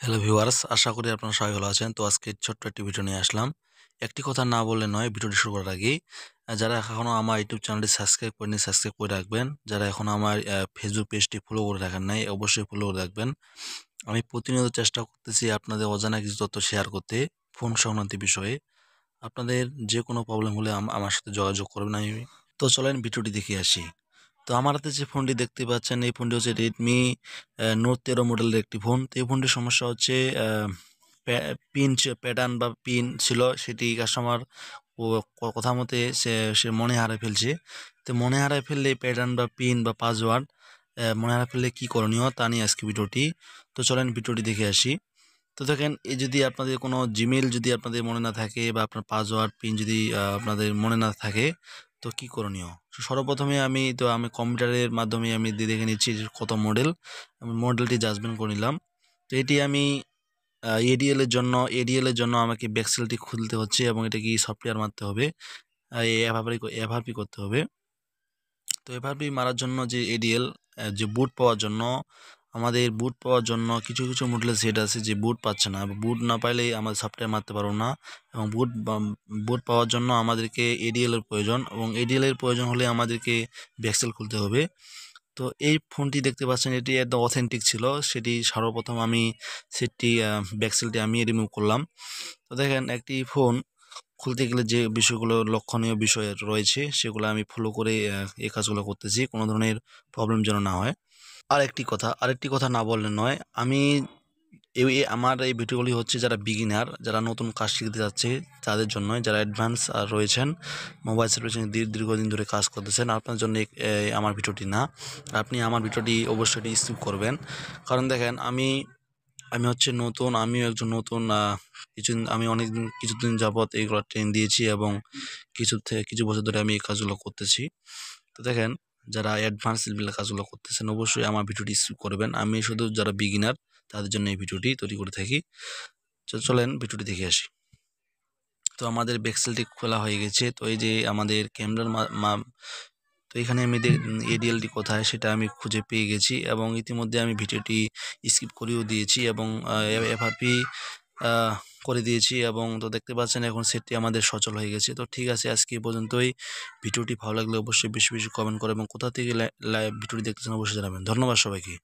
Hello viewers, আশা করি আপনারা সবাই ভালো আছেন। তো আজকে ছোট্ট একটি ভিডিও নিয়ে আসলাম। একটি কথা না বললে নয়, ভিডিওটি শুরু করার আগেই যারা এখনো আমার ইউটিউব চ্যানেলটি সাবস্ক্রাইব করেনি, সাবস্ক্রাইব করে রাখবেন। যারা এখনো আমার ফেসবুক পেজটি ফলো করে রাখেন নাই, অবশ্যই ফলো করে রাখবেন। আমি প্রতিনিয়ত চেষ্টা করতেছি আপনাদের অজানা কিছু তথ্য শেয়ার করতে, ফোন সংক্রান্ত বিষয়ে। আপনাদের যে কোনো প্রবলেম হলে আমার সাথে যোগাযোগ করবেন। তো চলেন ভিডিওটি দেখে আসি। তো আমার হাতে যে ফোনটি দেখতে পাচ্ছেন, এই ফোনটি হচ্ছে রেডমি নোট 13 মডেলের একটি ফোন। তো এই ফোনটির সমস্যা হচ্ছে পিন প্যাটার্ন বা পিন ছিল, সেটি কাস্টমার ও কথা মতে সে মনে হারায় ফেলছে। তো মনে হারায় ফেললে প্যাটার্ন বা পিন বা পাসওয়ার্ড মনে হারায় ফেললে কী করণীয় তা নিয়ে আজকে ভিডিওটি। তো চলেন ভিডিওটি দেখে আসি। তো দেখেন, এই যদি আপনাদের কোনো জিমেল যদি আপনাদের মনে না থাকে বা আপনার পাসওয়ার্ড পিন যদি আপনাদের মনে না থাকে, তো কি করণীয়? সর্বপ্রথমে আমি কম্পিউটারের মাধ্যমে আমি দেখে নিচ্ছি যে কত মডেল, আমি মডেলটি জাজমেন্ট করে নিলাম। তো এটি আমি এডিএল এর জন্য আমাকে ব্যাকসেলটি খুলতে হচ্ছে এবং এটা কি সফটওয়্যার মারতে হবে, এভাবেই করতে হবে। তো এভাবে মারার জন্য যে এডিএল যে বুট পাওয়ার জন্য, আমাদের বুট পাওয়ার জন্য কিছু কিছু মডেলের সেট আছে যে বুট পাচ্ছে না। বুট না পাইলে আমাদের সফটওয়্যার মারতে পারবো না। এবং বুট পাওয়ার জন্য আমাদেরকে এডিএল এর প্রয়োজন, এবং এডিএল এর প্রয়োজন হলে আমাদেরকে ব্যাকসেল খুলতে হবে। তো এই ফোনটি দেখতে পাচ্ছেন, এটি একদম অথেন্টিক ছিল। সেটি সর্বপ্রথম আমি সেটটি ব্যাকসেলটি আমি রিমুভ করলাম। তো দেখেন, একটি ফোন খুলতে গেলে যে বিষয়গুলো লক্ষণীয় বিষয় রয়েছে সেগুলো আমি ফলো করে এই কাজগুলো করতেছি, কোনো ধরনের প্রবলেম যেন না হয়। আরেকটি কথা না বললে নয়, আমি আমার এই ভিডিওগুলি হচ্ছে যারা বিগিনার, যারা নতুন কাজ শিখতে যাচ্ছে তাদের জন্য। যারা অ্যাডভান্স রয়েছেন, মোবাইল সার্ভিসিং দীর্ঘদিন ধরে কাজ করতেছেন, আপনার জন্য আমার ভিডিওটি না। আপনি আমার ভিডিওটি অবশ্যই স্কিপ করবেন। কারণ দেখেন, আমি আমি হচ্ছে নতুন, আমিও একজন নতুন। আমি কিছুদিন যাবৎ এইগুলো ট্রেন দিয়েছি এবং কিছু বছর ধরে আমি এই কাজগুলো করতেছি। তো দেখেন, যারা অ্যাডভান্স লেভেলের কাজগুলো করতেছেন অবশ্যই আমার ভিডিওটি স্কিপ করবেন। আমি শুধু যারা বিগিনার তাদের জন্য এই ভিডিওটি তৈরি করে থাকি। চলেন ভিডিওটি দেখে আসি। তো আমাদের ব্যাকসেলটি খোলা হয়ে গেছে। তো এই যে আমাদের ক্যামেরার তো এখানে আমি এডিএলটি কোথায় সেটা আমি খুঁজে পেয়ে গেছি, এবং ইতিমধ্যে আমি ভিডিওটি স্কিপ করেও দিয়েছি এবং এফআরপি করে দিয়েছি। এবং তো দেখতে পাচ্ছেন এখন সেটটি আমাদের সচল হয়ে গেছে। তো ঠিক আছে, আজকে এই পর্যন্তই। ভিডিওটি ভালো লাগলে অবশ্যই বেশি বেশি কমেন্ট করে এবং কোথা থেকে লাইভ ভিডিওটি দেখতেছেন অবশ্যই জানাবেন। ধন্যবাদ সবাইকে।